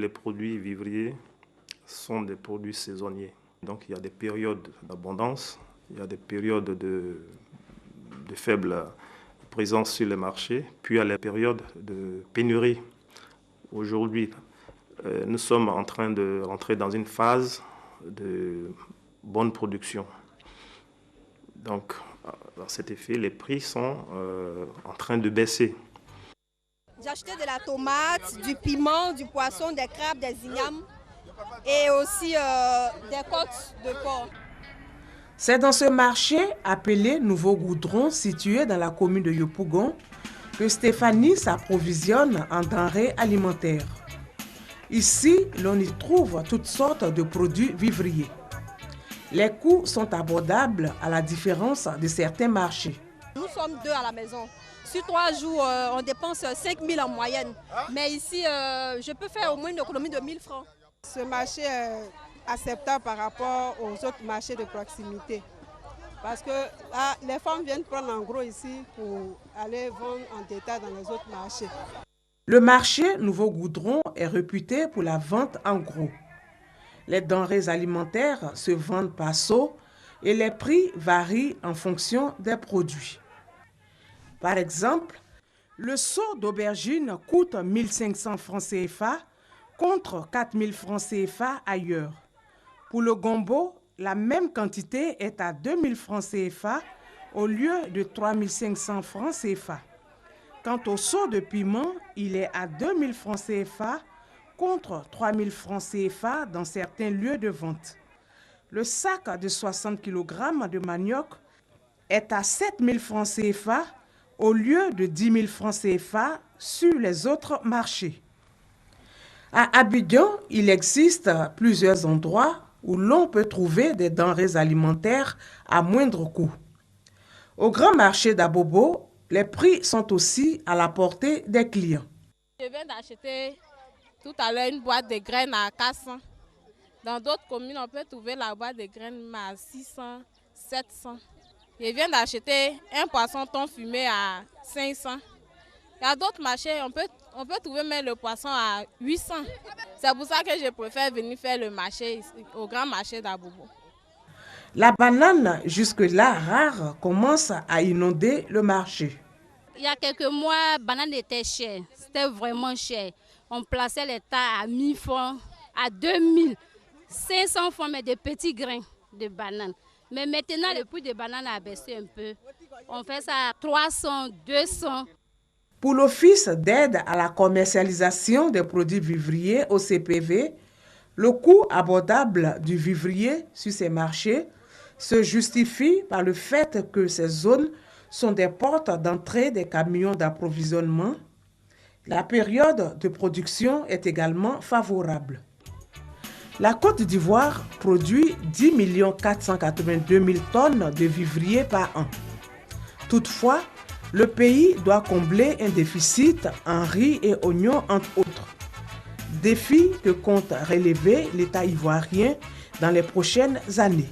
Les produits vivriers sont des produits saisonniers. Donc il y a des périodes d'abondance, il y a des périodes de faible présence sur les marchés, puis il y a les périodes de pénurie. Aujourd'hui, nous sommes en train de rentrer dans une phase de bonne production. Donc, à cet effet, les prix sont en train de baisser. J'ai acheté de la tomate, du piment, du poisson, des crabes, des ignames et aussi des côtes de porc. C'est dans ce marché appelé Nouveau Goudron, situé dans la commune de Yopougon, que Stéphanie s'approvisionne en denrées alimentaires. Ici, l'on y trouve toutes sortes de produits vivriers. Les coûts sont abordables à la différence de certains marchés. Nous sommes 2 à la maison. Sur 3 jours, on dépense 5 000 en moyenne. Mais ici, je peux faire au moins une économie de 1 000 francs. Ce marché est acceptable par rapport aux autres marchés de proximité. Parce que là, les femmes viennent prendre en gros ici pour aller vendre en détail dans les autres marchés. Le marché Nouveau Goudron est réputé pour la vente en gros. Les denrées alimentaires se vendent par seau et les prix varient en fonction des produits. Par exemple, le seau d'aubergine coûte 1 500 francs CFA contre 4 000 francs CFA ailleurs. Pour le gombo, la même quantité est à 2 000 francs CFA au lieu de 3 500 francs CFA. Quant au seau de piment, il est à 2 000 francs CFA contre 3 000 francs CFA dans certains lieux de vente. Le sac de 60 kg de manioc est à 7 000 francs CFA au lieu de 10 000 francs CFA sur les autres marchés. À Abidjan, il existe plusieurs endroits où l'on peut trouver des denrées alimentaires à moindre coût. Au grand marché d'Abobo, les prix sont aussi à la portée des clients. Je viens d'acheter tout à l'heure une boîte de graines à 400. Dans d'autres communes, on peut trouver la boîte de graines à 600, 700. Je viens d'acheter un poisson thon fumé à 500. Il y a d'autres marchés, on peut trouver même le poisson à 800. C'est pour ça que je préfère venir faire le marché au grand marché d'Abobo. La banane, jusque-là rare, commence à inonder le marché. Il y a quelques mois, la banane était chère. C'était vraiment cher. On plaçait les tas à 1 000 francs, à 2 500 francs, mais de petits grains de banane. Mais maintenant, le prix de banane a baissé un peu. On fait ça à 300, 200. Pour l'Office d'aide à la commercialisation des produits vivriers au CPV, le coût abordable du vivrier sur ces marchés se justifie par le fait que ces zones sont des portes d'entrée des camions d'approvisionnement. La période de production est également favorable. La Côte d'Ivoire produit 10 482 000 tonnes de vivriers par an. Toutefois, le pays doit combler un déficit en riz et oignons, entre autres. Défi que compte relever l'État ivoirien dans les prochaines années.